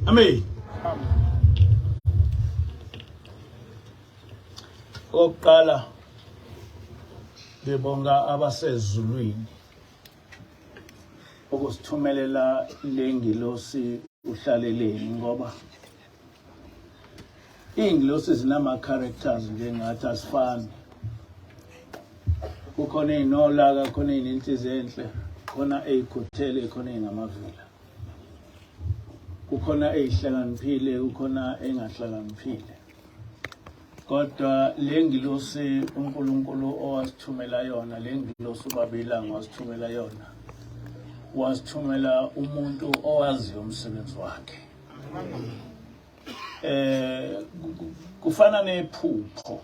Amen. Oqala ngibonga abasezulwini ukusithumelela lengilosi uhlaleleni ngoba ingilosi zinama characters njengathi asifani. Kukhona inolaka, khona ininhliziyo enhle, khona ezikhuthele, khona ezinamavila. Kukhona ezihlakaniphile, kukhona engahlakaniphile. Kodwa lengilosi uNkulunkulu owasithumela yona, lengilosi uBabilanga wasithumela yona, wasithumela umuntu owaziyo umsebenzi wakhe. Kufana nephupho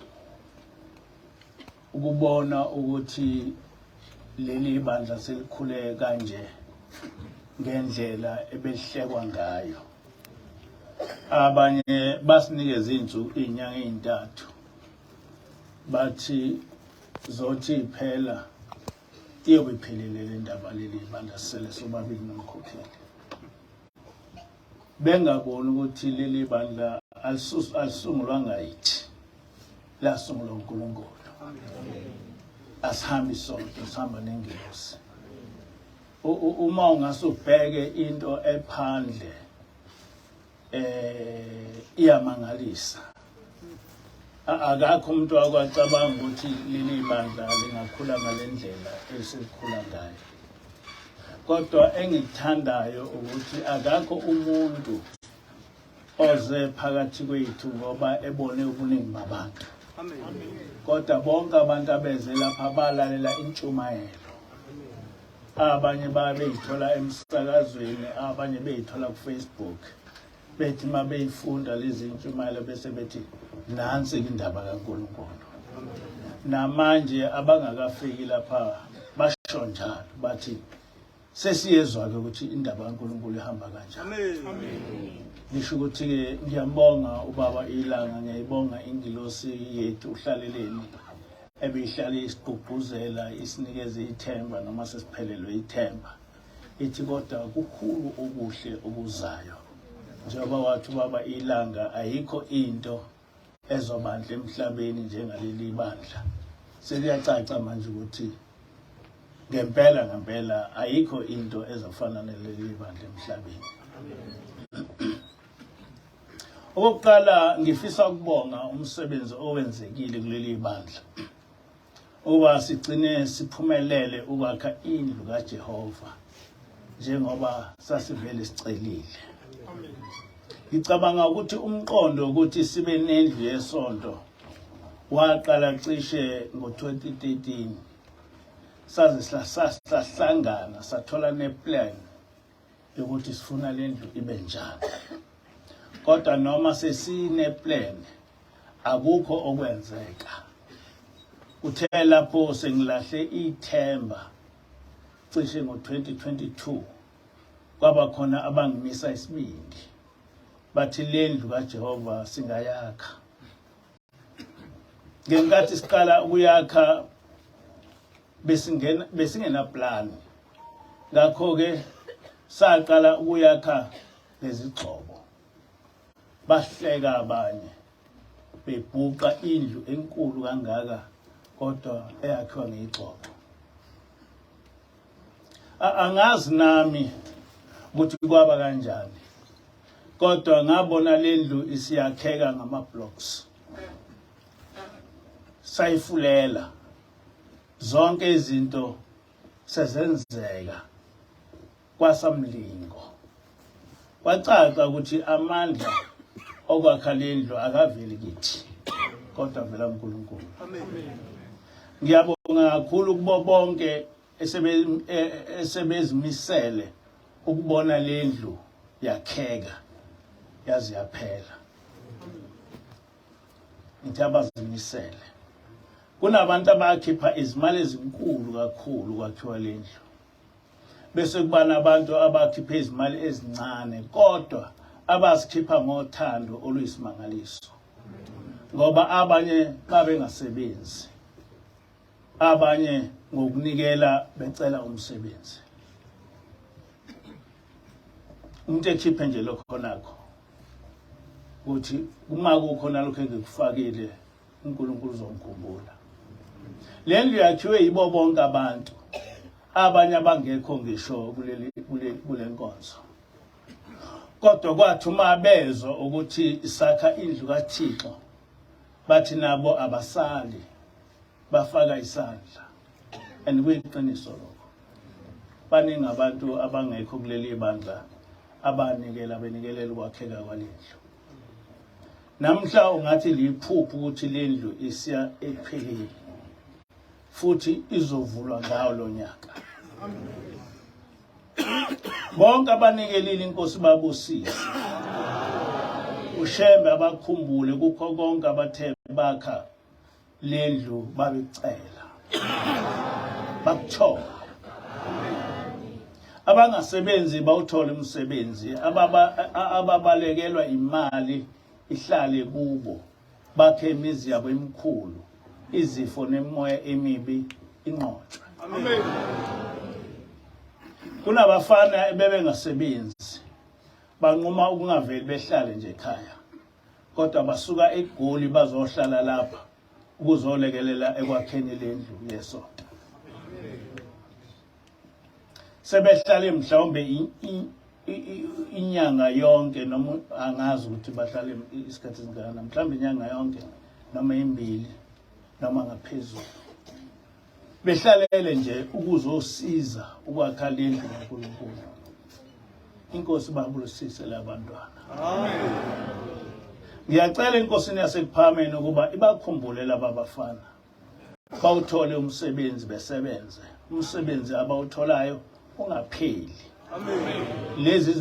ukubona ukuthi leli bandla selikhule kanje ngendlela ebelihlekwa ngayo. Abanye basinikeza izinyanga ezintathu bathi zothi iphela iyobe iphelele le ndaba leli bandla sele sobabili nomkhokheli. Bengaboni ukuthi leli bandla alisungulwanga yithi, lasungulwa uNkulunkulu. Asihambi sonke, sihamba nengilosi. Uma ungasubheke into ephandle iyamangalisa. Akakho umuntu akwacabanga ukuthi leli bandla lingakhula ngalendlela eselikhula ngayo. Kodwa engikuthandayo ukuthi akakho umuntu oze phakathi kwethu ngoba ebone ubuningi babantu. Kodwa bonke abantu abeze lapha balalela intshumayelo. Abanye babeyithola emsakazweni, abanye beyithola ku Facebook. Bethi mabeyifunda lezi ntshumayelo bese bethi nansi indaba kaNkulunkulu. Namanje abangakafiki lapha basho njalo bathi sesiyezwa ke ukuthi indaba kaNkulunkulu ihamba kanjani. Amen. Ngisho ukuthi ke ngiyambonga ubaba Ilanga, ngiyayibonga ingilosi yethu uhlaleleni ebihlala isigqugquzela isinikeze ithemba noma sesiphelelwe ithemba. Ithi kodwa kukhulu okuhle okuzayo. Njengoba wathi ubaba Ilanga, ayikho into ezobandla emhlabeni njengaleli bandla. Sekuyacaca manje ukuthi ngempela ayikho into ezofana naleli bandla emhlabeni. Okokuqala ngifisa ukubonga umsebenzi owenzekile kuleli bandla. Uba sigcine siphumelele ukwakha indlu kaJehova njengoba sasivele sicelile. Ngicabanga ukuthi umqondo ukuthi sibe nendlu yesonto waqala cishe ngo-2013. Saze sahlangana sathola neplan yokuthi sifuna lendlu ibe njani. Kodwa noma sesine plan akukho okwenzeka. Uthe lapho sengilahle ithemba cishe ngo-2022 kwaba khona abangimisa isibindi. Bathi lendlu kaJehova singayakha. Ngenkathi siqala ukuyakha besingena plan. Ngakho ke saqala ukuyakha lezigcobo. Bahleka abanye bebhuqa indlu enkulu kangaka kodwa eyakhiwa ngezigcobo. Angazi nami ukuthi kwaba kanjani. Kodwa ngabona lendlu isiyakheka ngama-blocks. Sayifulela. Zonke izinto sezenzeka kwasamlingo. Kwacaca ukuthi amandla okwakha lendlu akaveli kithi kodwa vela uNkulunkulu. Amen. Ngiyabonga kakhulu kubo bonke esebezimisele ukubona lendlu yakheka yazi yaphela. Ngithi abazimisele. Kunabantu abakhipha izimali ezinkulu kakhulu kwakhiwa lendlu. Bese kuba nabantu abakhipha izimali ezincane kodwa abasikhipha ngothando oluyisimangaliso ngoba abanye babengasebenzi abanye ngokunikela becela umsebenzi umuntu ekhiphe nje lokho nakho ukuthi uma kukhona lokho engikufakile uNkulunkulu uzomkhumbula lendlu yakhiwe yibo bonke abantu abanye abangekho ngisho kule nkonzo kodwa kwathi uma bezwa ukuthi isakha indlu kaThixo bathi nabo abasali bafaka isandla andikuyiqiniso lokho baningi abantu abangekho kuleli bandla abanikelela ukwakheka kwalendlu namhla ungathi liphupho ukuthi lendlu isiya ekupheleni futhi izovulwa ngawo lo nyaka bonke abanikelile Inkosi babusise ushembe abakhumbule kukho konke abathe bakha lendlu babicela bakuthola abangasebenzi bawuthola umsebenzi ababalekelwa imali ihlale kubo bakhe imizi yabo emikhulu izifo nemoya emibi inqotshwe amen kunabafana bebengasebenzi banquma ukungaveli behlale nje ekhaya kodwa basuka eGoli bazohlala lapha ukuzolekelela ekwakheni lendlu yesonto sebehlale mhlawumbe inyanga yonke noma angazi ukuthi bahlale isikhathi singana mhlawumbe inyanga yonke noma imbili noma ngaphezulu behlalele nje ukuzosiza ukwakha lendlu kaNkulunkulu Inkosi babulisise labantwana amen ngiyacela inkosini yasekuphameni ukuba ibakhumbule laba bafana bawuthole umsebenzi besebenze umsebenzi abawutholayo ungapheli amen lezi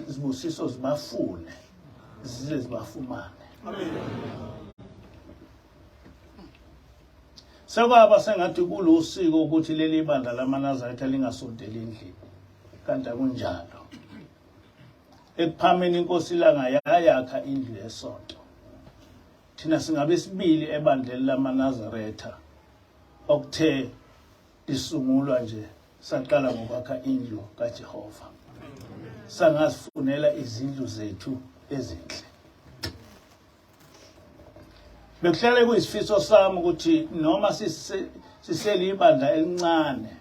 zibusiso zibafune zize zibafumane amen sekwaba sengathi kulusiko ukuthi leli bandla lamaNazaretha lingasondeli endlini kanti akunjalo ekuphameni Inkosi langa yayakha indlu yesonto thina singabe sibili ebandleni lamaNazaretha okuthe lisungulwa nje saqala ngokwakha indlu kaJehova sangazifunela izindlu zethu ezinhle bekuhlale kuyisifiso sami ukuthi noma siselibandla elincane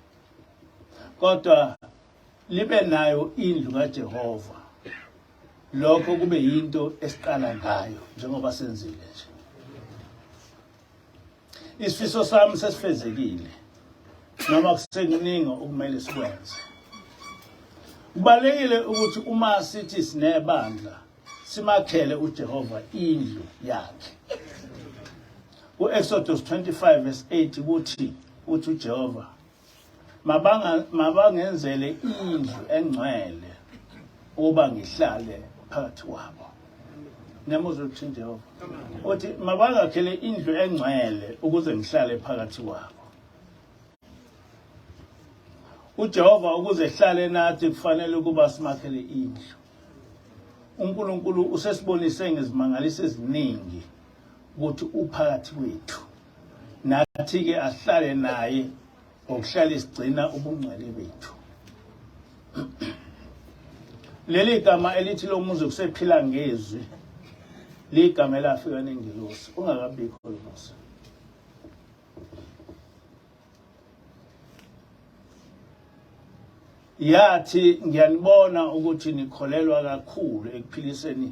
kodwa libe nayo indlu kaJehova lokho kube yinto esiqala ngayo njengoba senzile nje isifiso sami sesifezekile noma kusekuningi okumele sikwenze kubalekile ukuthi uma sithi sinebandla simakhele uJehova indlu yakhe Exodus 25 verse 8 uthi uJehova mabangenzele indlu engcwele ukuba ngihlale phakathi kwabo Nyamuzo uthi Jehova uthi mabangakhele indlu engcwele ukuze ngihlale phakathi kwabo uJehova ukuze ehlale nathi kufanele ukuba simakhele indlu uNkulunkulu usesibonise ngezimangaliso eziningi ukuthi uphakathi kwethu nathi ke ahlale naye ngokuhlala isigcina ubungcwele bethu leli gama elithi lo muzi kusephila ngezwi ligama elafika nengilosi ungakabikho lo muzi yathi ngiyanibona ukuthi nikholelwa kakhulu ekuphiliseni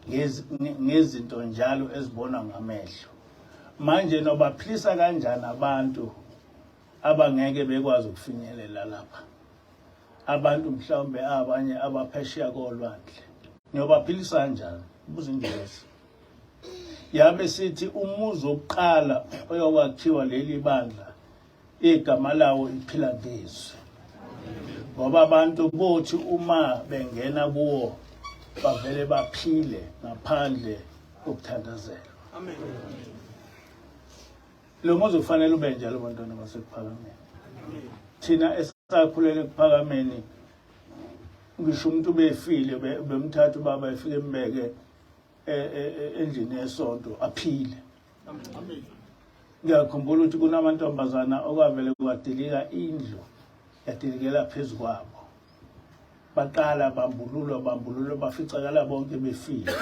ngezinto njalo ezibona ngamehlo manje nobaphilisa kanjani abantu abangeke bekwazi ukufinyelela lapha abantu mhlawumbe abanye abaphesheya kolwandle niyobaphilisa kanjani ubuze ingelosi yabe sithi umuzi wokuqala oyokwakhiwa leli bandla igama lawo iphila ngezwi ngoba abantu bothi uma bengena kuwo bavele baphile ngaphandle kokuthandazela amen lo muzi ufanele ube njalo bantwana basekuphakameni thina esakhulela ekuphakameni ngisho umuntu befile bemthatha ubaba efike embeke endlini yesonto aphile. Amen. Ngiyakhumbula ukuthi kunamantombazana okwavele kwadilika indlu yadilikela phezulu kwabo. Baqala bambululwa baficakala bonke befile.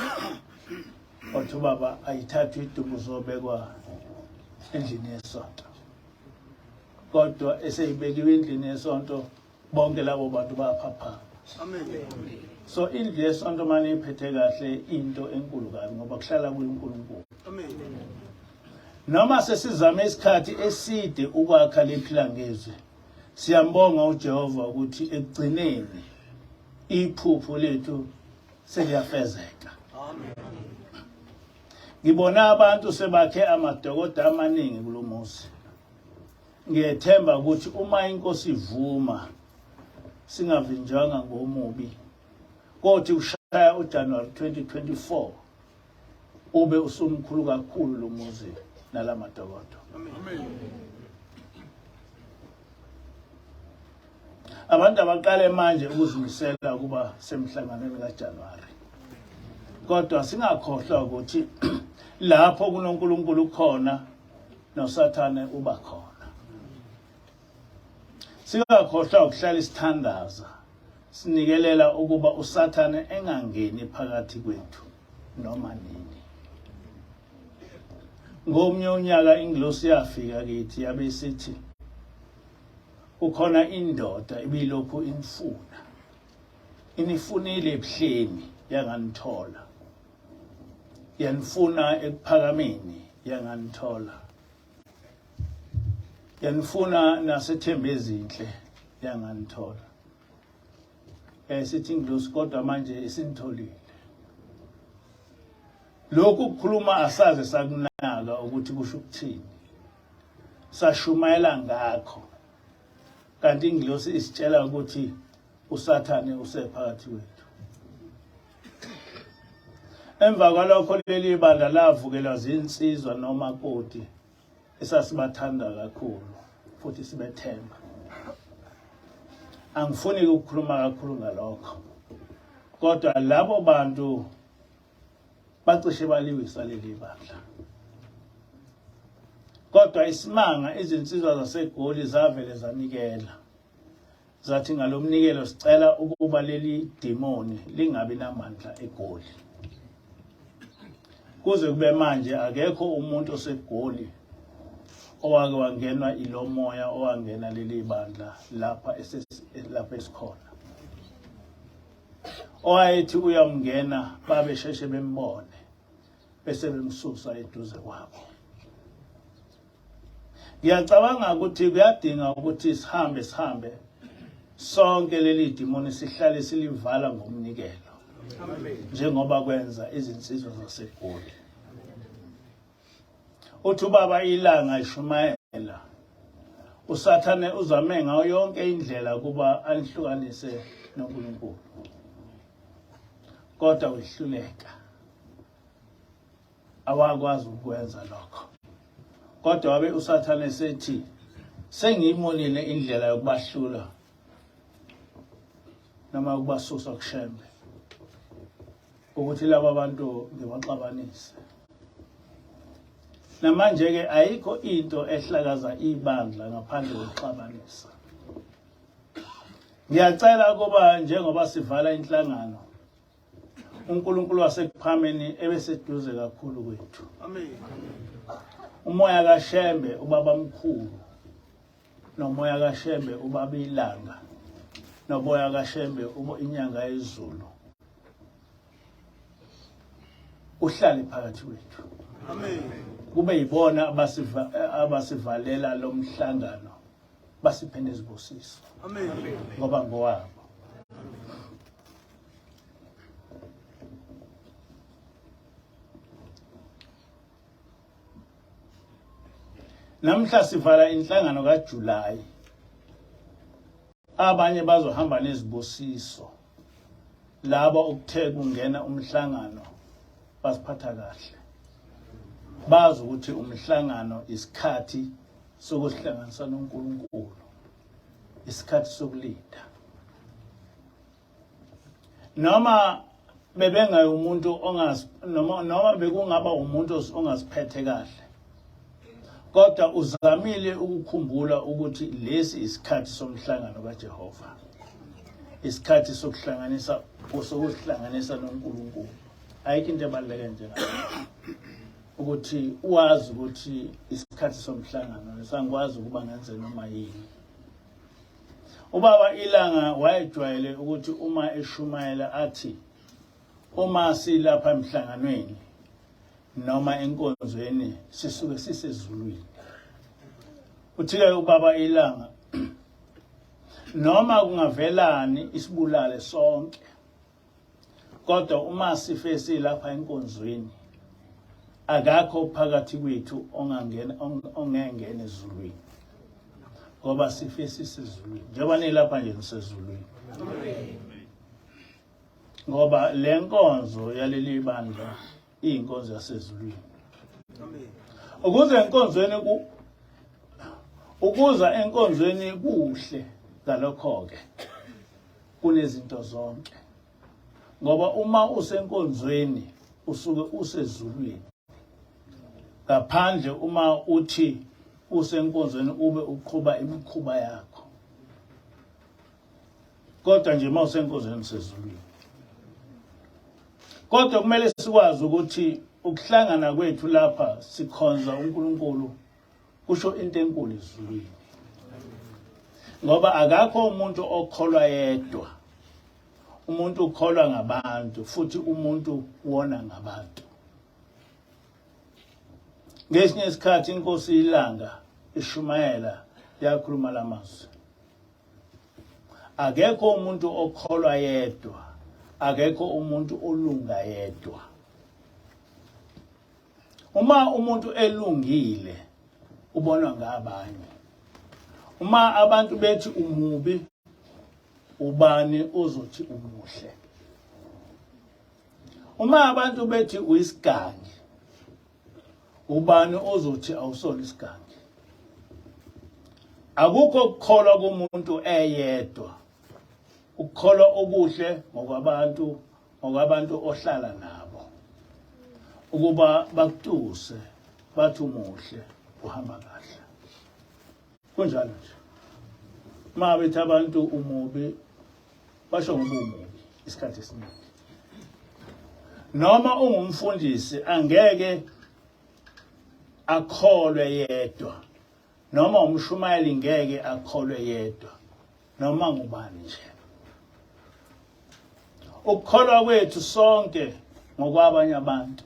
Kodwa ubaba ayithathwe idumbu zobekwa endlini yesonto. Kodwa eseyibekiwe endlini yesonto bonke labo bantu baphapha. Amen. So indlu yesonto manje iphethe kahle into enkulu kabi ngoba kuhlala kuNkulunkulu. Amen. Noma sesizame isikhathi eside ukwakha lephila ngezwe, siyambonga uJehova ukuthi ekugcineni iphupho lethu seliyafezeka. Amen. Ngibona abantu sebakhe amadokoda amaningi kulomuzi. Ngiyethemba ukuthi uma Inkosi ivuma singavinjwanga ngomubi, kothi ushaya uJanuary 2024 ube usumkhulu kakhulu lo muzi nalamadokodo. Amen. Abantu abaqale manje ukuzimisela kuba semhlanganweni kaJanuary. Kodwa singakhohlwa ukuthi lapho kunoNkulunkulu khona noSathane uba khona. Singakhohlwa ukuhlala isithandaza sinikelela ukuba uSathane engangeni phakathi kwethu noma nini. Ngomnye unyaka ingilosi yafika kithi yabe sithi ukhona indoda ebilokhu inifuna. Inifunile ebuhleni yanganithola. Yanifuna ekuphakameni yanganithola. Yanifuna nasethembe ezinhle yanganithola. Sithi ingilosi kodwa manje isinitholile. Lokhu kukhuluma asaze sakunaka ukuthi kusho ukuthini. Sashumayela ngakho. Kanti ingilosi isitshela ukuthi uSathane usephakathi kwethu. Emva kwalokho leli bandla lavukelwa zinsizwa nomakoti esasibathanda kakhulu futhi sibethemba. Angifuni ukukhuluma kakhulu ngalokho. Kodwa labo bantu bacishe baliwisa leli bandla. Kodwa isimanga izinsizwa zaseGoli zavele zanikela. Zathi ngalomnikelo sicela ukuba leli demoni lingabi namandla eGoli. Kuze kube manje akekho umuntu oseGoli owake wangenwa ilomoya owangena leli bandla lapha esikhona. Owayethi uyamngena babesheshe bembone bese bemsusa eduze kwabo. Ngiyacabanga ukuthi kuyadinga ukuthi sihambe sonke leli demoni sihlale silivala ngomnikelo. Amen. Njengoba kwenza izinsizwa zaseGoli. Uthi ubaba ilanga ishumayela. uSathane uzame ngayo yonke indlela kuba anihlukanise noNkulunkulu. Kodwa wehluleka. Awakwazi ukwenza lokho. Kodwa wabe uSathane sethi sengiyimonile indlela yokubahlula noma ukubasusa kushembe. Ukuthi laba bantu ngibaxabanise. Namanje ke ayikho into ehlakaza ibandla ngaphandle kokuxabanisa. Ngiyacela ukuba njengoba sivala inhlangano uNkulunkulu wasekuphakame ebeseduze kakhulu kwethu. Amen. Umoya kaShembe ubaba omkhulu nomoya kaShembe ubaba ilanga nomoya kaShembe inyanga yezulu uhlale phakathi kwethu. Amen. Kube yibona abasivalela lo mhlangano basiphe nezibusiso. Amen. Ngoba ngowabo. Namhla sivala inhlangano kaJuly. Abanye bazohamba nezibusiso. Labo ukuthe kungena umhlangano basiphatha kahle. Bazi ukuthi umhlangano isikhathi sokuhlanganisa noNkulunkulu. Isikhathi sokulinda. noma bebengayo umuntu noma bekungaba umuntu ongasiphethe kahle, kodwa uzamile ukukhumbula ukuthi lesi isikhathi somhlangano kaJehova, isikhathi sokuhlanganisa noNkulunkulu. Ayikho into ebaluleke njengalo ukuthi uwazi ukuthi isikhathi somhlangano sangikwazi ukuba ngenze noma yini. Ubaba Ilanga wayejwayele ukuthi uma eshumayela athi uma silapha emhlanganweni noma enkonzweni sisuke sisezulwini. Uthi-ke ubaba Ilanga noma kungavelani isibulale sonke, kodwa uma sife silapha enkonzweni akakho phakathi kwethu ongengena ezulwini, ngoba sife sisezulwini. Njengoba nilapha nje nisezulwini, ngoba le nkonzo yaleli bandla iyinkonzo yasezulwini. Ukuza enkonzweni kuhle ngalokho-ke kunezinto zonke, ngoba uma usenkonzweni usuke usezulwini. Ngaphandle uma uthi usenkonzweni ube uqhuba imikhuba yakho, kodwa nje uma usenkonzweni usezulwini. Kodwa kumele sikwazi ukuthi ukuhlangana kwethu lapha sikhonza uNkulunkulu kusho into enkulu ezulwini, ngoba akakho umuntu okholwa yedwa. Umuntu ukholwa ngabantu, futhi umuntu wona ngabantu. Ngesinye isikhathi Inkosi Ilanga ishumayela yakhuluma lamazwi. Akekho umuntu okholwa yedwa, akekho umuntu olunga yedwa. Uma umuntu elungile ubonwa ngabanye. Uma abantu bethi umubi, ubani uzothi umuhle? Uma abantu bethi uyisigangi, ubani ozothi awusona isigangi? Akukho ukukholwa komuntu eyedwa. Ukukholwa okuhle ngokabantu ohlala nabo, ukuba bakutuse bathi umuhle, uhamba kahle. Kunjalo nje. Uma bethi abantu umubi, basho ngoba umubi isikhathi esiningi. Noma ungumfundisi angeke akholwe yedwa, noma umshumayeli ngeke akholwe yedwa, noma ngubani nje. Ukukholwa kwethu sonke ngokwabanye abantu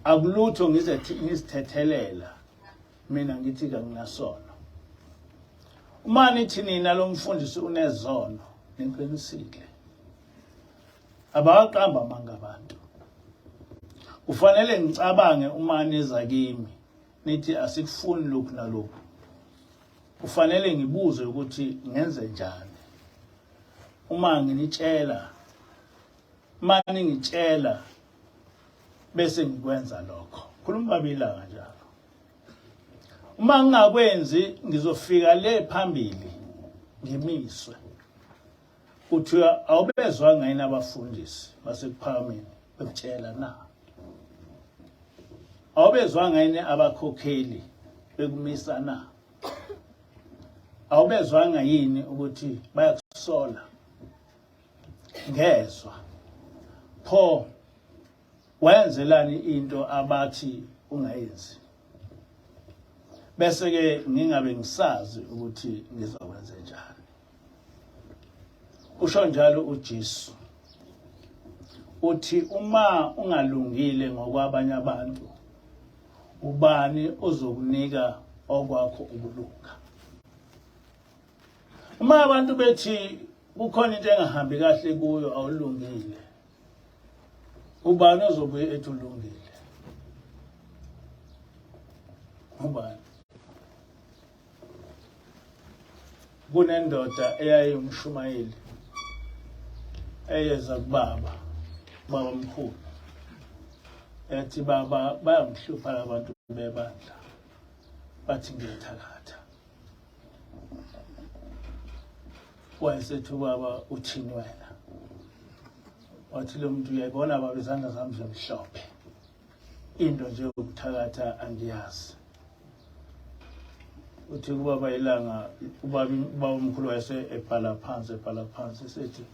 akulutho ngizithethelela mina ngithi kanginasona. Uma nithi nina lo mfundisi unezono, niqinisile. Abaqamba amanga abantu. Kufanele ngicabange uma niza kimi nithi asikufuni lokhu nalokhu. Kufanele ngibuze ukuthi ngenze njani. Uma ningitshela bese ngikwenza lokho. Khuluma babilanga njalo. Uma ngingakwenzi ngizofika le phambili ngimiswe. Kuthiwa awubezwanga yini abafundisi basekuphakameni bekutshela na? Awubezwanga yini abakhokheli bekumisa na? Awubezwanga yini ukuthi bayakusola? Ngezwa. Pho wenzelani into abathi ungayenzi? Bese ke ngingabe ngisazi ukuthi ngizokwenza njani. Usho njalo uJesu. Uthi uma ungalungile ngokwabanye abantu, ubani ozokunika okwakho ukulunga? Uma abantu bethi kukhona into engahambi kahle kuyo awulungile, ubani ozobuye ethi ulungile? Ubani? Kunendoda eyayumshumayeli eyeza kubaba mkhulu, ethi baba bayamhlupha abantu bebandla, bathi ngiyethakatha. wayesethi ubaba uthini wena? Wathi lo muntu uyayibona baba izandla zami zimhlophe. Into nje yokuthakatha angiyazi. Uthi ubaba ilanga ubaba omkhulu wayese ebhala phansi sethi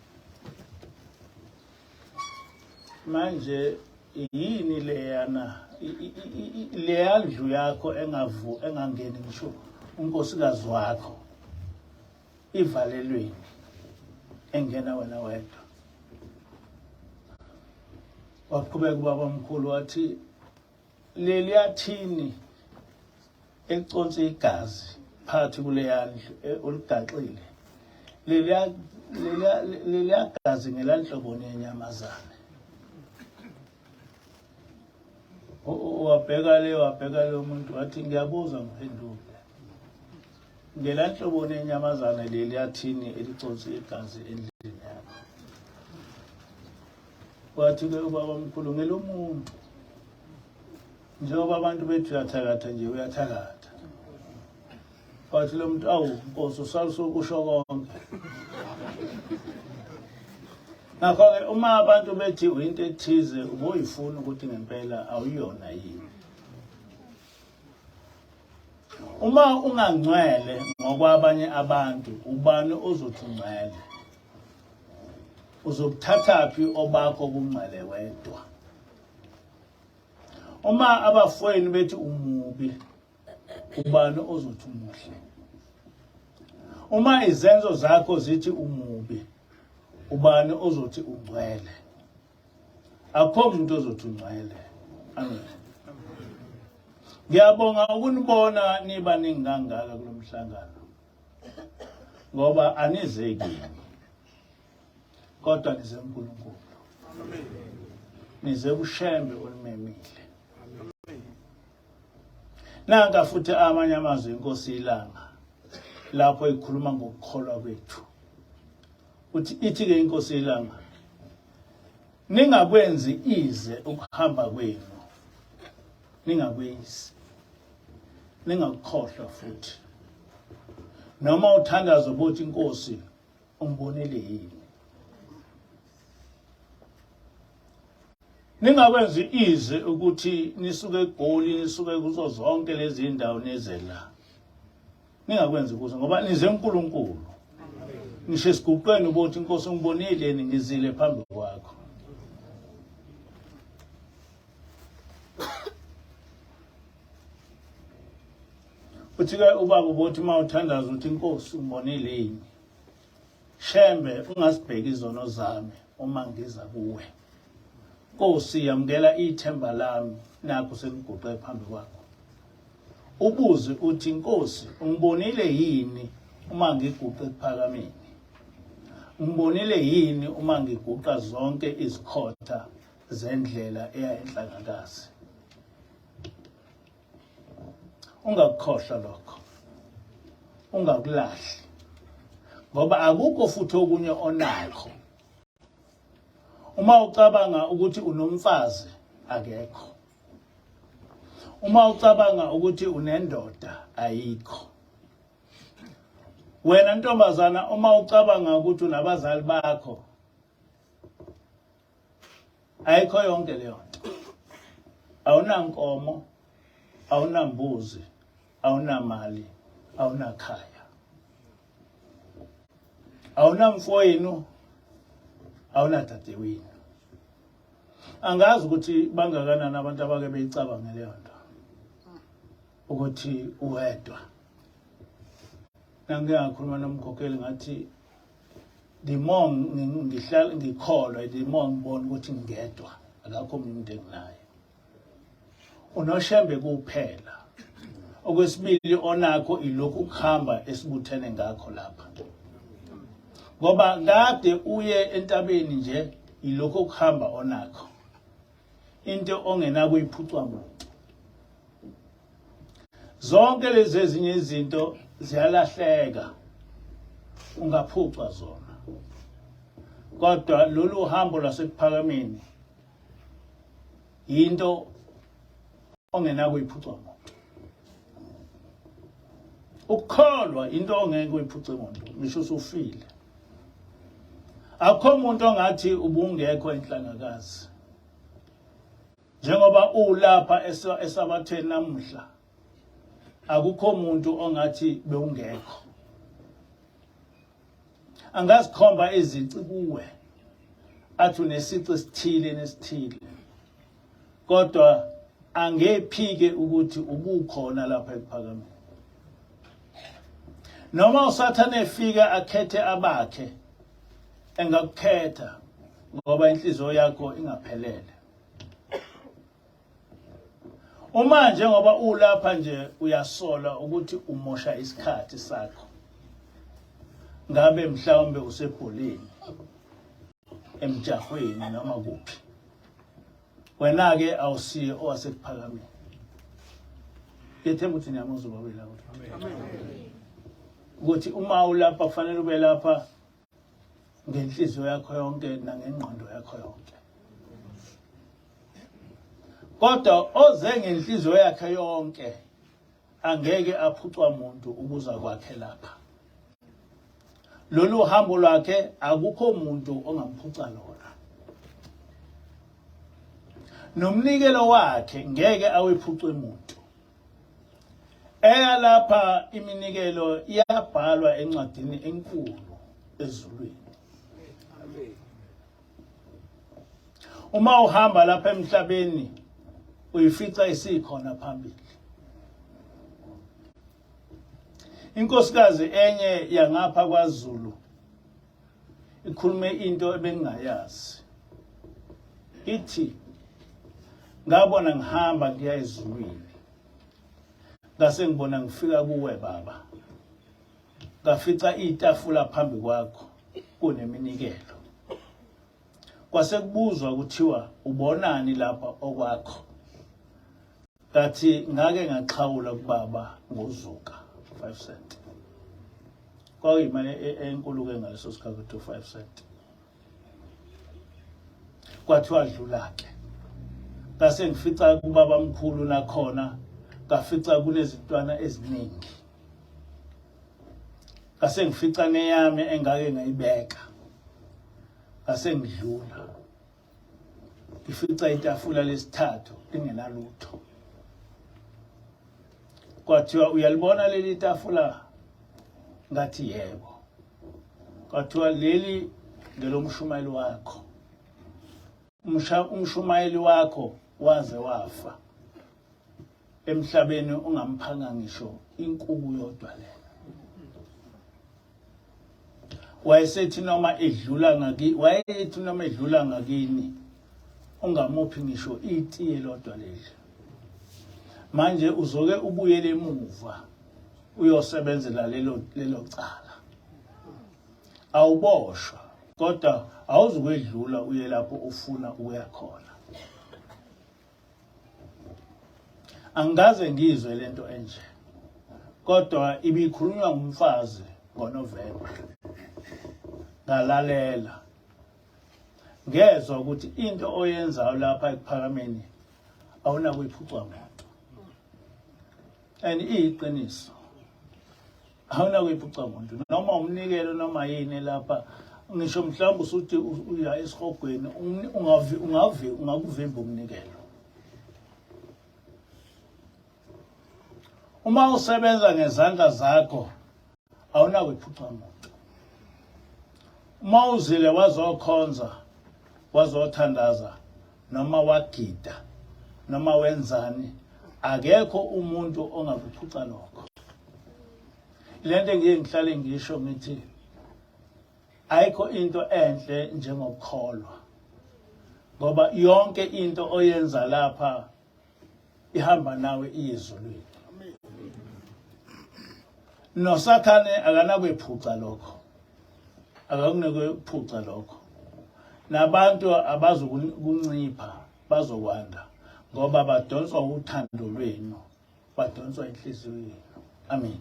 manje yini leyana leyandlu yakho engangeni ngisho unkosikazi wakho ivalelweni engena wena wedwa. Waqhubeka ubaba omkhulu wathi leliyathini eliconsa igazi phakathi kule yandlu olugaxile leliya gazi ngelanhloboni yenyamazane. Wabheka le umuntu wathi ngiyabuza ngiphendule. Ngelanhloboni yenyamazane leliyathini eliconsa igazi endlini yakho. Wathi ke ubaba omkhulu ngelomuntu. Njengoba abantu bethu uyathakatha nje uyathakatha. Wathi lo muntu awu Nkosi usalisa ukusho konke. Ngakho-ke uma abantu bethi uyinto ethize uboyifuna ukuthi ngempela awuyona yini. Uma ungangcwele ngokwabanye abantu ubani ozothi ungcwele? Uzokuthathaphi obakho kungcwele wedwa? Uma abafweni bethi umubi ubani ozothi umuhle? Uma izenzo zakho zithi umubi ubani ozothi ungcwele? Akho umuntu ozothi ungcwele. Amen. Ngiyabonga ukunibona niba ningangaka kulomhlangano. Ngoba anizeki. Kodwa nize uNkulunkulu. Amen. Nize ushembe olumemile. Amen. Nanga futhi amanye amazwi Inkosi ilanga lapho ikhuluma ngokukholwa kwethu. Ithi ke Inkosi ilanga ningakwenzi ize ukuhamba kwenu. Ningakwezi. Ningakukhohlwa futhi. Noma uthandaza ukuthi Inkosi ungibonile yini. Ningakwenzi ize ukuthi nisuke eGoli nisuke kuzo zonke lezi indawo nezela. Ningakwenzi kuze ngoba nize uNkulunkulu. Nisho esiguqweni ukuthi Inkosi ungibonile ngizile phambi kwakho. Uthi ke ubaba ubothi mawuthandaza ukuthi Inkosi ungibonile yini. Shembe ungasibheki izono zami uma ngiza kuwe. Nkosi yamukela ithemba lami nakho sengiguqe phambi kwakho. Ubuze uthi Nkosi ungibonile yini uma ngiguqe ephakameni. Ungibonile yini uma ngiguqa zonke izikhotha zendlela eya enhlangakazi. Ungakukhohlwa lokho. Ungakulahli. Ngoba akukho futhi okunye onakho. Uma ucabanga ukuthi unomfazi akekho. Uma ucabanga ukuthi unendoda ayikho. Wena ntombazana uma ucabanga ukuthi unabazali bakho ayikho yonke leyo nto. Awunankomo, awunambuzi, awunamali, awunakhaya. Awunamfowenu, awunadadewenu. Angazi ukuthi bangakanani abantu abake beyicabanga leyo nto. Ukuthi uwedwa. Nangiyakhuluma nomkhokheli ngathi the more ngihlala ngikholwa the more ngibona ukuthi ngedwa akakho umuntu enginaye. Unoshembe kuphela. Okwesibili onakho ilokhu ukuhamba esibuthene ngakho lapha. Ngoba kade uye entabeni nje ilokho ukuhamba onakho. Into ongenako iphucwa muntu. Zonke lezi ezinye izinto ziyalahleka. Ungaphucwa zona. Kodwa lolu hambo lasekuphakameni into ongenako iphucwa muntu. Ukukholwa into ongeke uyiphuce umuntu ngisho usufile. akho umuntu ongathi ubungekho enhlangakazi njengoba ulapha esabathweni namuhla akukho umuntu ongathi bewungekho angazikhomba izici kuwe athi unesici esithile nesithile kodwa angephike ukuthi ubukhona lapha ekuphakameni noma usathane efika akhethe abakhe engakukhetha ngoba inhliziyo yakho ingaphelele uma njengoba ulapha nje uyasola ukuthi umosha isikhathi sakho ngabe mhlawumbe usebholeni emjahweni noma kuphi wena ke awusiye owasekuphakameni yethemba ukuthi niyamuzwa babela ukuthi uma ulapha kufanele ube lapha ngenhliziyo yakho yonke nangengqondo yakho yonke kodwa oze ngenhliziyo yakhe yonke angeke aphucwa umuntu ukuza kwakhe lapha lolu hambo lwakhe akukho umuntu ongamphuca lona nomnikelo wakhe ngeke awephucwe umuntu lapha iminikelo iyabhalwa encwadini enkulu ezulwini uma uhamba lapha emhlabeni uyifica isikhona phambili inkosikazi enye yangapha kwaZulu ikhulume into ebengingayazi ithi ngabona ngihamba ngiya ezulwini ngase ngibona ngifika kuwe baba ngafica itafula phambi kwakho kuneminikelo kwase kubuzwa kuthiwa ubonani lapha okwakho ngathi ngake ngaxhawula kubaba ngozuka 5 cent kwayimali enkulu ke ngaleso sikhathi 5 cent kwathiwa adlula ke ngase ngifica kubaba mkhulu nakhona ngafica kunezintwana eziningi ngase ngifica neyami engake ngayibeka ngase ngidlula ngifica itafula lesithathu lingenalutho kwathiwa uyalibona leli tafula ngathi yebo kwathiwa leli ngelomshumayeli wakho umshumayeli wakho waze wafa emhlabeni ungamphanga ngisho inkuku yodwa le wayesethi noma edlula ngakini ungamuphi ngisho itiye lodwa leli manje uzoke ubuyele emuva uyosebenzela lelo cala awuboshwa kodwa awuzukwedlula uye lapho ufuna ukuya khona angaze ngizwe lento enje kodwa ibikhulunywa ngumfazi ngoNovember ngalalela ngezwe ukuthi into oyenzayo lapha ekuphakameni awuna kuyiphucwa umuntu and iyiqiniso awuna kuyiphucwa umuntu noma umnikelo noma yini lapha ngisho mhlawumbe usuthi uya esihogweni ungakuvimba umnikelo uma usebenza ngezandla zakho awuna kuyiphucwa umuntu uma uzile wazokhonza wazothandaza noma wagida noma wenzani akekho umuntu ongakuphuca lokho lento ngiye ngihlale ngisho ngithi ayikho into enhle njengokukholwa ngoba yonke into oyenza lapha ihamba nawe izulwini nosathane akanakuyiphuca lokho akakunekuphuca lokho nabantu abazokuncipha bazokwanda ngoba badonswa uthando lwenu badonswa inhliziyo yenu amen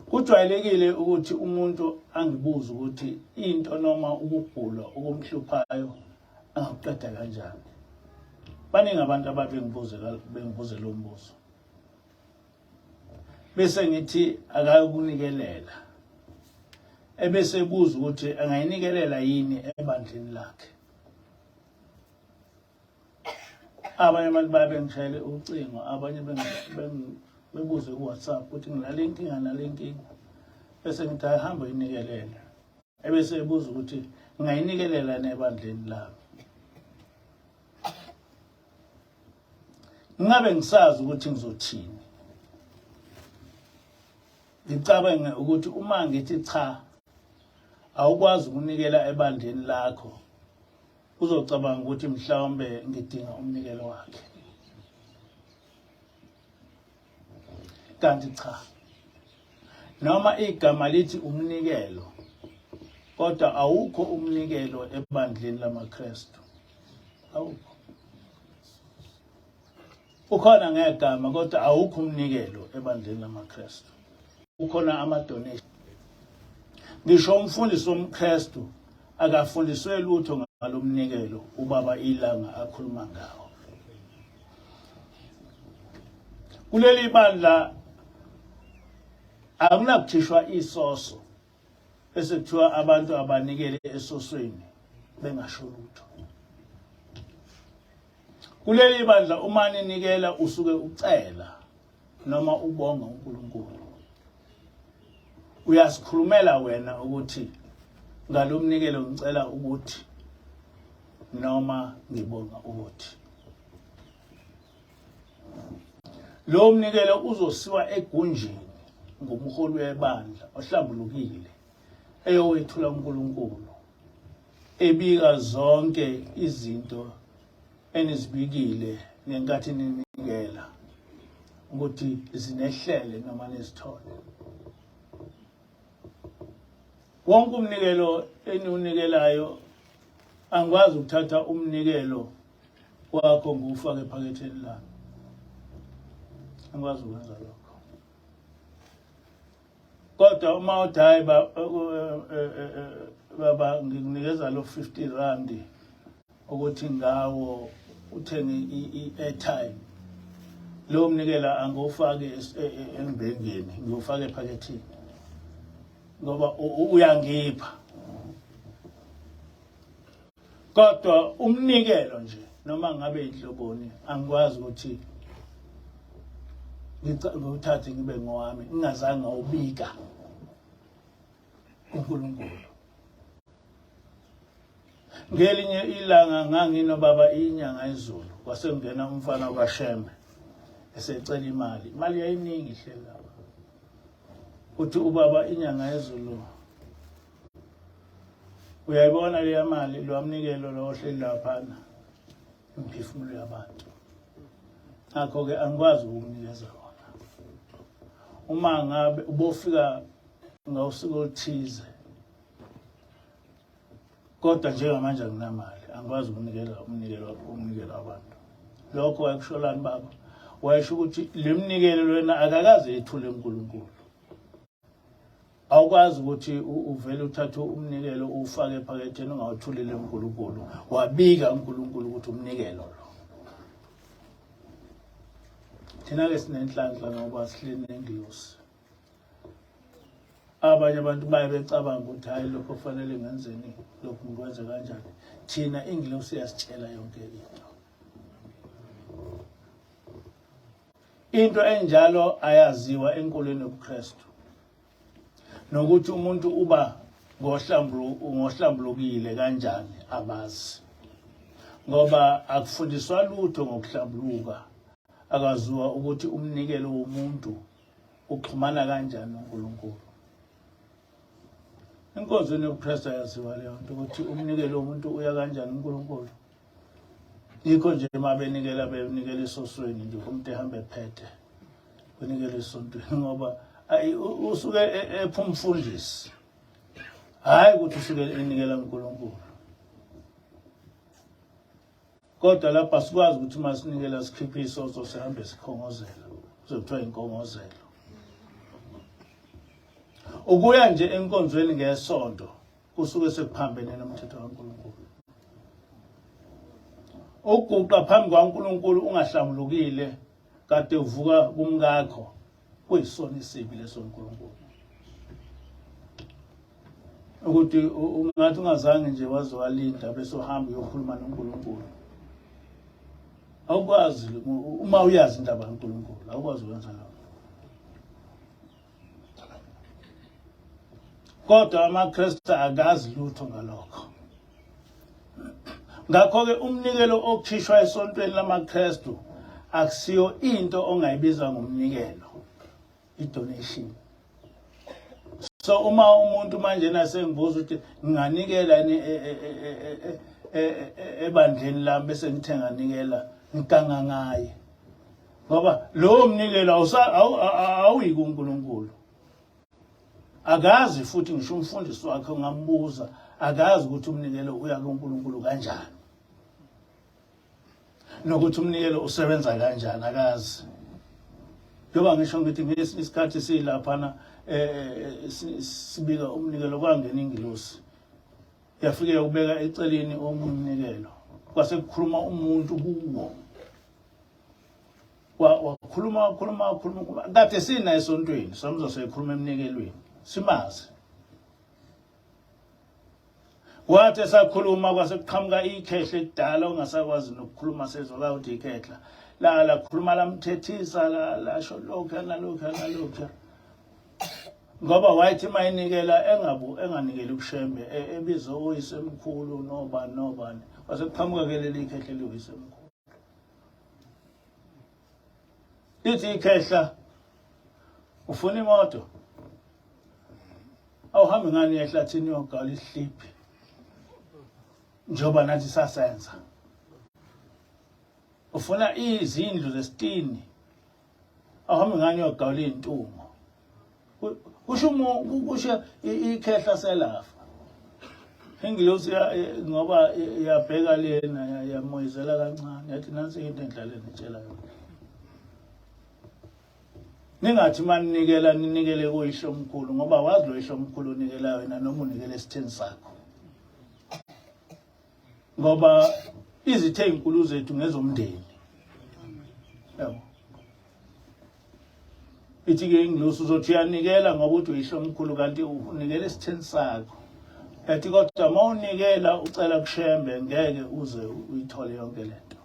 kujwayelekile ukuthi umuntu angibuze ukuthi into noma ukugula okumhluphayo angakuqeda kanjani baningi abantu ababengibuze lo mbuzo bese ngithi akayokunikelela ebese ebuza ukuthi angayinikelela yini ebandleni lakhe. Abanye abantu babengishayele ucingo, abanye bebuze ku WhatsApp ukuthi ngilale inkinga nale nkinga, bese ngithi ahamba yinikelela ebese ebuza ukuthi ngayinikelela nebandleni lami. Ngabe ngisazi ukuthi ngizothini. Ngicabanga ukuthi uma ngithi cha awukwazi ukunikela ebandleni lakho, uzocabanga ukuthi mhlawumbe ngidinga umnikelo wakhe. Kanti cha, noma igama lithi umnikelo, kodwa awukho umnikelo ebandleni lamaKristu. Awukho. Ukhona ngegama kodwa awukho umnikelo ebandleni lamaKristu. Ukhona ama-donation. Ngisho umfundisi womKristu akafundiswe lutho ngalomnikelo ubaba ilanga akhuluma ngawo. Kuleli bandla akunakuthishwa isoso bese kuthiwa abantu abanikele esosweni bengasho lutho. Kuleli bandla uma ninikela usuke ucela noma ubonga uNkulunkulu. Uyasikhulumela wena ukuthi ngalomnikelo ngicela ukuthi noma ngibonga ukuthi. Lo mnikelo uzosiwa egunjini ngumholi webandla ohlambulukile eyowethula uNkulunkulu, ebika zonke izinto enizibikile ngenkathi ninikela ukuthi zinehlele noma nezithole. Wonke umnikelo eniunikelayo angikwazi ukuthatha umnikelo wakho ngufake ephaketheni lami. Angikwazi ukwenza lokho. Kodwa uma uthi hayi baba ngikunikeza lo 50 rand ukuthi ngawo uthenge i-airtime, lo mnikela angufake embengeni, ngiyofaka ephakethini ngoba uyangipha. Kodwa umnikelo nje noma ngabe inhloboni angikwazi ukuthi ngithathe ngibe ngowami ngingazange ngawubika uNkulunkulu. Ngelinye ilanga nganginobaba inyanga ezulu, kwasengena umfana kaShembe esecela imali. Imali yayiningi ihlela lapha. Uthi ubaba inyanga ezulu, uyayibona le mali lo amnikelo lo ohleli laphana imphefumulo yabantu. Ngakho ke angikwazi ukunikeza wona. Uma ngabe ubofika ngawusuku oluthize, kodwa njengamanje anginamali, angikwazi ukunikela umnikelo abantu. Lokho wayekusholani baba? Wayesho ukuthi le mnikelo lona akakaze ethule uNkulunkulu. Awukwazi ukuthi uvele uthathe umnikelo ufake ephaketheni ungawuthulile uNkulunkulu, wabika uNkulunkulu ukuthi umnikelo lo. Thina ke sinenhlanhla ngoba sihleli nengilosi. Abanye abantu baye becabanga ukuthi hayi lokho kufanele ngenzeni, lokho ngikwenze kanjani. Thina ingilosi iyasitshela yonke into. Into enjalo ayaziwa enkolweni yobuKristu. Nokuthi umuntu uba ngohlambulukile kanjani abazi. Ngoba akufundiswa lutho ngokuhlambuluka, akaziwa ukuthi umnikelo womuntu uxhumana kanjani noNkulunkulu. Enkonzweni yobuKristu ayaziwa leyo nto ukuthi umnikelo womuntu uya kanjani uNkulunkulu. Yikho nje uma benikela esosweni nje umuntu ehamba ephethe benikela esontweni ngoba usuke ephumfundisi, hayi ukuthi usuke enikela uNkulunkulu. Kodwa lapha sikwazi ukuthi uma sinikela sikhiphe isoso sihambe sikhongozela, kuzothiwa inkongozelo. Ukuya nje enkonzweni ngesonto kusuke sekuphambene nomthetho kaNkulunkulu. Ukuguqa phambi kwaNkulunkulu ungahlambulukile kade uvuka kumkakho kuyisona isibi lesonkulunkulu. Ukuthi ungathi ungazange nje waze walinda bese uhamba uyokhuluma noNkulunkulu. Awukwazi uma uyazi indaba kaNkulunkulu, awukwazi ukwenza lokho. Kodwa amaKristu akazi lutho ngalokho. Ngakho-ke umnikelo okhishwa esontweni lamaKristu akusiyo into ongayibiza ngomnikelo, i-donation. So uma umuntu manje nasengibuza ukuthi nginganikela ebandleni lami bese ngithe nganikela ngiganga ngaye. Ngoba lowo mnikelo awuyi kuNkulunkulu. Akazi futhi ngisho umfundisi wakhe ngambuza akazi ukuthi umnikelo uya kuNkulunkulu kanjani. Nokuthi umnikelo usebenza kanjani akazi. Ngoba ngisho ngithi ngesinye isikhathi silaphana sibika umnikelo kwangena ingilosi. Yafike ukubeka eceleni omnikelo. Kwase kukhuluma umuntu kuwo. Wakhuluma kade sina esontweni somzo seyikhuluma emnikelweni. Simazi. Wathi sakhuluma kwase kuqhamuka ikhehla ekudala ongasakwazi nokukhuluma sezwakala ukuthi ikhehla. La khuluma lamthethisa lasho lokho nalokho. Ngoba wayithi mayinikela enganikeli kushembe ebizo oyisemkhulu nobani. Kwase kuqhamuka ke leli ikhehla liyisemkhulu. Lithi ikhehla ufuna imoto. Awuhambe ngani ehlathini yogala ihliphi. Njoba nathi sasenza. Ufuna izindlu zesitini. Awuhambe ngani yogala intumo. Kusho ikhehla selafa. Ingilosi ngoba iyabheka lena yamoyizela kancane yathi nansi into endlaleni itshela yona. Ningathi maninikela ninikele kuyisho omkhulu ngoba wazi lo isho omkhulu unikela wena noma unikele esitheni sakho. Ngoba izithe inkulu zethu ngezomndeni. Yebo. Ithi-ke ingilosi uzothi uyanikela ngoba uthi uyisho omkhulu kanti unikele esitheni sakho. Yathi kodwa uma unikela ucela kushembe ngeke uze uyithole yonke lento.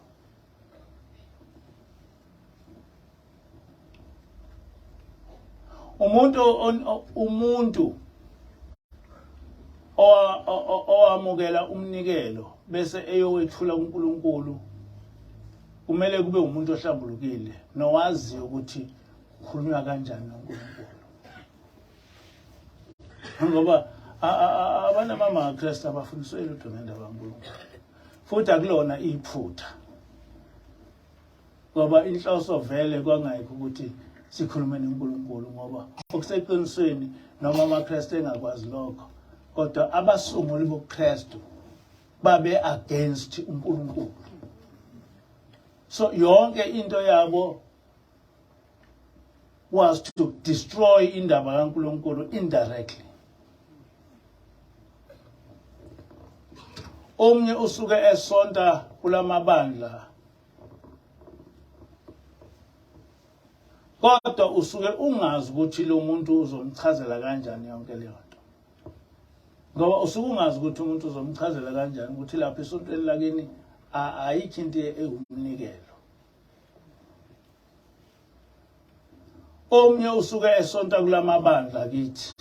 Umuntu owamukela umnikelo bese eyowethula kuNkulunkulu kumele kube umuntu ohlambulukile nowazi ukuthi ukhulunywa kanjani noNkulunkulu. Ngoba abana bamaKristu abafundiswe lutho ngendaba kaNkulunkulu. Futhi akulona iphutha. Ngoba inhloso vele kwangayikho ukuthi sikhulume noNkulunkulu ngoba okuseqinisweni noma amaKristu engakwazi lokho kodwa abasunguli boKristu babe against uNkulunkulu. So yonke into yabo was to destroy indaba kaNkulunkulu indirectly. Omnye usuke esonta kulamabandla kodwa usuke ungazi ukuthi lo muntu uzomchazela kanjani yonke leyo nto. Ngoba usuke ungazi ukuthi umuntu uzomchazela kanjani ukuthi lapha esontweni lakini ayikho into ewumnikelo. Omnye usuke esonta kulamabandla kithi.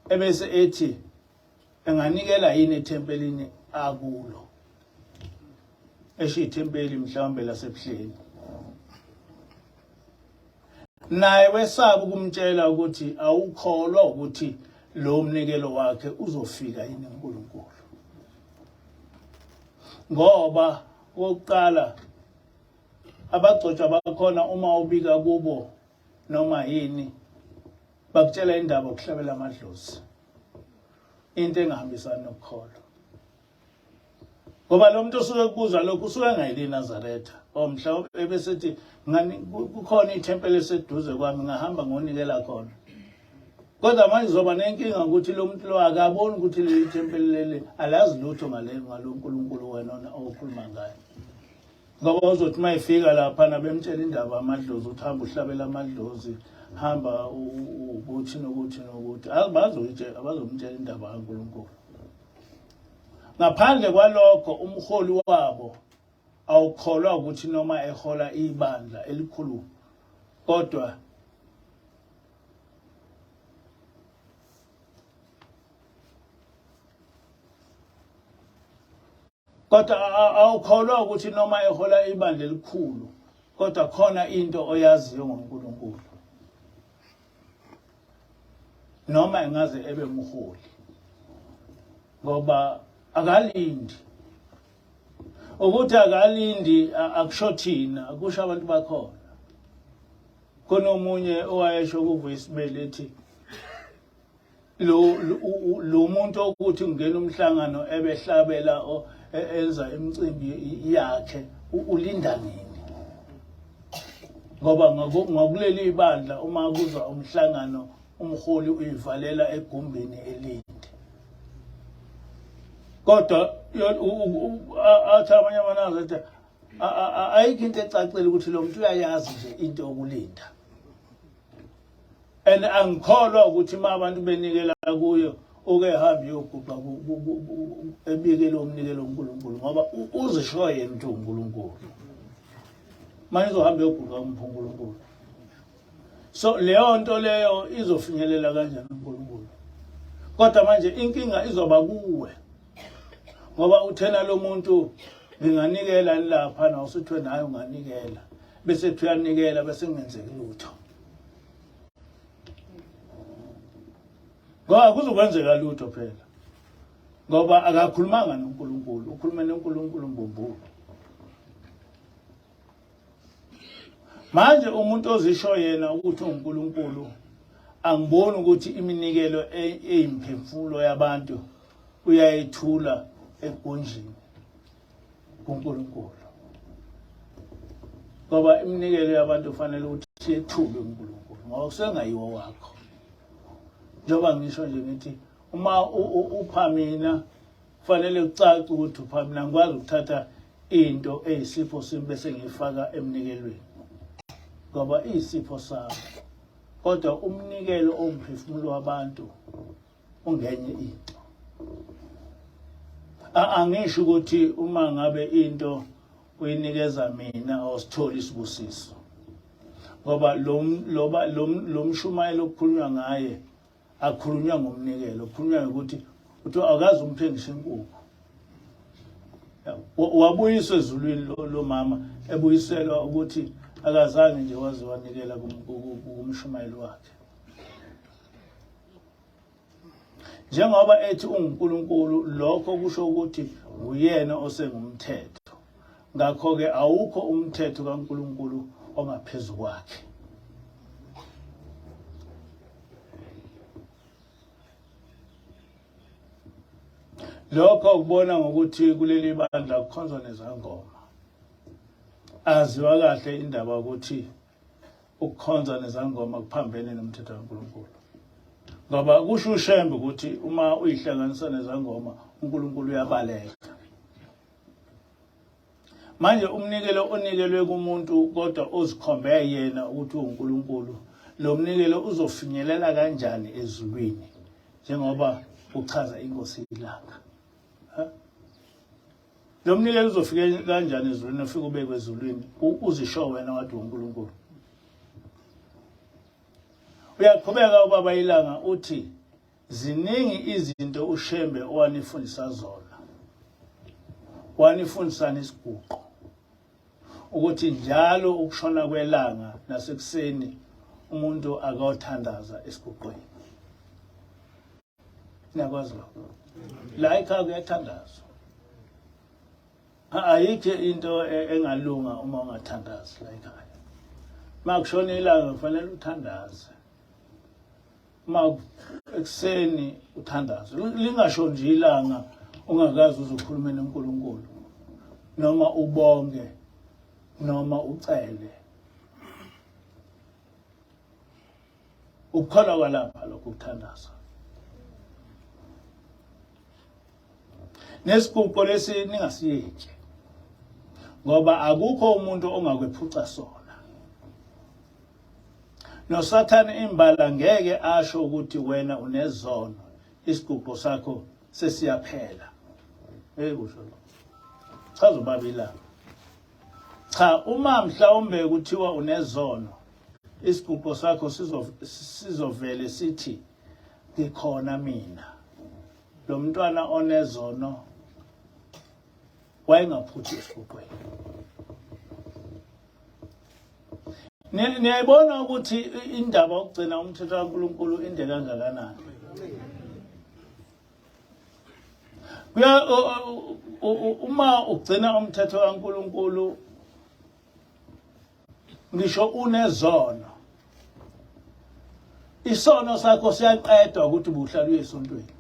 Ebese ethi enganikela yini ethempelini akulo. Esho ithempeli mhlawumbe lasebuhleni. Naye wesaba ukumtshela ukuthi awukholwa ukuthi lo mnikelo wakhe uzofika yini kuNkulunkulu. Ngoba oqala abagcotshwa bakhona uma ubika kubo noma yini bakutshela indaba okuhlabela amadlozi. Into engahambisani nokukholwa. Ngoba lo muntu usuke kubuza lokho usuke engayile eNazaretha. Mhlawumbe ebesethi ngani kukhona ithempeli eseduze kwami ngahamba ngonikela khona. Kodwa manje zoba nenkinga ukuthi lo muntu lo akaboni ukuthi le thempeli leli alazi lutho ngalo uNkulunkulu wena okhuluma ngaye. ngoba uzothi mayifika lapha nabemtshela indaba amadlozi uthi hamba uhlabela amadlozi hamba ukuthi nokuthi abazomtshela indaba kaNkulunkulu. Ngaphandle kwalokho umholi wabo awukholwa ukuthi noma ehola ibandla elikhulu kodwa awukholwa ukuthi noma ehola ibandla elikhulu kodwa khona into oyaziyo ngoNkulunkulu noma engaze ebe umholi ngoba akalindi ukuthi akalindi akusho thina akusho abantu bakhona. Kunomunye owayesho kuVoicemail ethi lo muntu ukuthi ungena umhlangano ebehlabela enza imicimbi yakhe ulinda nini ngoba ngokuleli ibandla uma kuza umhlangano umholi uyivalela egumbini elinde kodwa athi abanye amanazi athi ayikho into ecacile ukuthi lo muntu uyayazi nje into yokulinda and angikholwa ukuthi uma abantu benikela kuyo oke hamba yoguqa ebikele umnikelo uNkulunkulu ngoba uzisho yena ukuthi uNkulunkulu manje uzohamba yoguqa uNkulunkulu. So leyo nto leyo izofinyelela kanjani uNkulunkulu kodwa manje inkinga izoba kuwe ngoba uthena lo muntu nginganikela lapha na usithwe naye unganikela bese uyanikela bese ngenzeki lutho ngoba kuzokwenzeka lutho phela ngoba akakhulumanga noNkulunkulu ukhuluma noNkulunkulu mbombo. Manje umuntu ozisho yena ukuthi uNkulunkulu angiboni ukuthi iminikelo eyimphefumulo yabantu uyayithula egonjini kuNkulunkulu ngoba iminikelo yabantu kufanele ukuthi ethule uNkulunkulu ngoba kusengayiwo wakho. Njengoba ngisho nje ngithi uma upha mina kufanele ucace ukuthi upha mina ngikwazi ukuthatha into eyisipho simi bese ngiyifaka emnikelweni ngoba isipho sami kodwa umnikelo omphefumulo wabantu ungenye into. Angisho ukuthi uma ngabe into uyinikeza mina awusitholi isibusiso ngoba lo mshumayelo okukhulunywa ngaye akhulunywa ngomnikelo kukhulunywa ukuthi akazi umthengisha inkukhu wabuyiswa ezulwini lo mama ebuyiselwa ukuthi akazange nje waze wanikela kumshumayelo wakhe njengoba ethi uNkulunkulu lokho kusho ukuthi uyena osengumthetho ngakho ke awukho umthetho kaNkulunkulu ongaphezulu kwakhe. Lokho kubona ngokuthi kuleli bandla kukhonzwa nezangoma aziwa kahle indaba ukuthi ukukhonza nezangoma kuphambene nomthetho kaNkulunkulu ngoba kusho ushembe ukuthi uma uyihlanganisa nezangoma uNkulunkulu uyabaleka. Manje umnikelo onikelwe kumuntu kodwa ozikhombe yena ukuthi uNkulunkulu lo mnikelo uzofinyelela kanjani ezulwini njengoba uchaza Inkosi ilanga. Lo mnikelo uzofika kanjani ezulwini ufike ubekwe ezulwini uzisho wena wathi uNkulunkulu. Uyaqhubeka ubaba ilanga uthi ziningi izinto ushembe owanifundisa zona. Wanifundisa nesiguqo ukuthi njalo ukushona kwelanga nasekuseni umuntu akawuthandaza esiguqweni. Niyakwazi lokho? La ekhaya kuyathandazwa. Ayikho into engalunga uma ungathandazi la ekhaya. Makushona ilanga kufanele uthandaze. Ekuseni uthandaze lingasho nje ilanga ungakazi uzokhuluma noNkulunkulu noma ubonge noma ucele ukukholwa kwalapha lokho ukuthandaza nesiguqo lesi ningasiyeki ngoba akukho umuntu ongakwephuca sona. Nosathane imbala ngeke asho ukuthi wena unezono, isiguqo sakho sesiyaphela. Kusho lo. Chaza ubabila. Cha, uma mhlawumbe kuthiwa unezono, isiguqo sakho sizovele sithi ngikhona mina. Lo mntwana onezono wayengaphuthi esiguqweni. Niyayibona ukuthi indaba yokugcina umthetho kaNkulunkulu inde kangakanani. Uma ugcina umthetho kaNkulunkulu ngisho unezono, isono sakho siyaqedwa ukuthi ubuhlala uyesontweni.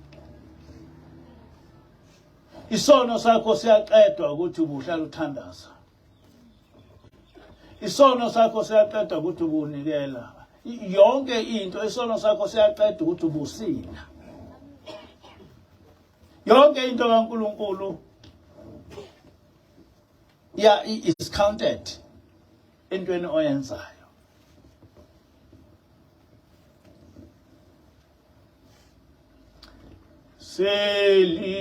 Isono sakho siyaqedwa ukuthi ubuhlala uthandaza. Isono sakho siyaqedwa ukuthi ubunikela. Yonke into isono sakho siyaqedwa ukuthi ubusina. Yonke into kaNkulunkulu is counted entweni oyenzayo. Selithethi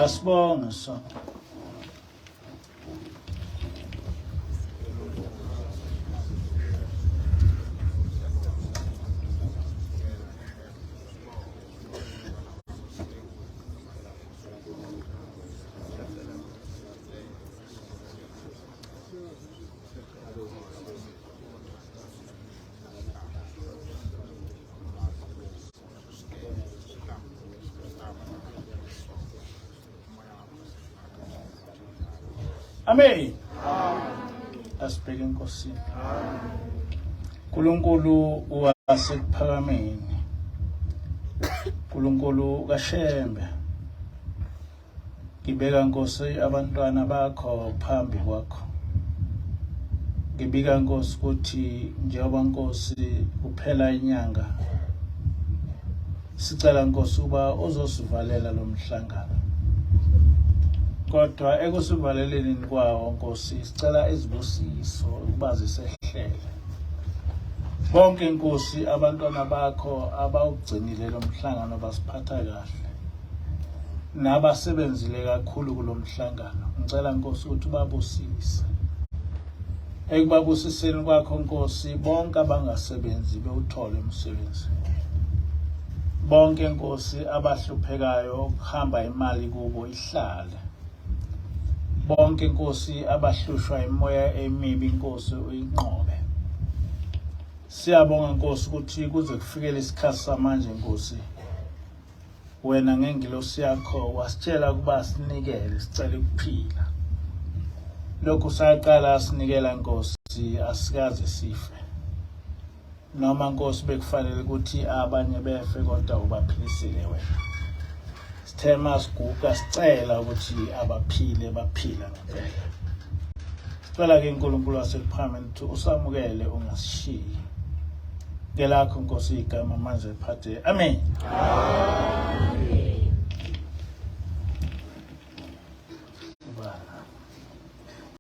Asibonge so. Amen. Asibheke Inkosi. uNkulunkulu wasekuphakameni. uNkulunkulu kaShembe. Ngibeka Nkosi abantwana bakho phambi kwakho. Ngibika Nkosi ukuthi njengoba Nkosi kuphela inyanga. Sicela Nkosi uba uzosivalela lo mhlangano. Kodwa ekusivaleleni kwawo Nkosi sicela izibusiso ukuba zisehlele. Bonke Nkosi abantwana bakho abawugcinile lo mhlangano basiphatha kahle. Nabasebenzile kakhulu kulo mhlangano. Ngicela Nkosi ukuthi ubabusise. Ekubabusiseni kwakho Nkosi bonke abangasebenzi bewuthole umsebenzi. Bonke Nkosi abahluphekayo ukuhamba imali kubo ihlale. Bonke Nkosi abahlushwa imoya emibi Nkosi uyinqobe. Siyabonga Nkosi ukuthi kuze kufikele isikhathi samanje Nkosi. wena ngengilosi yakho wasitshela ukuba sinikele sicela ukuphila. Lokhu saqala sinikela Nkosi asikaze sife. Noma Nkosi bekufanele ukuthi abanye befe kodwa ubaphilisile wena. Sithema siguga sicela ukuthi abaphile baphila ngempela. Sicela ke uNkulunkulu wasephakeme ukuthi usamukele ungasishiyi. Ngelakho Nkosi igama manje phathe. Amen.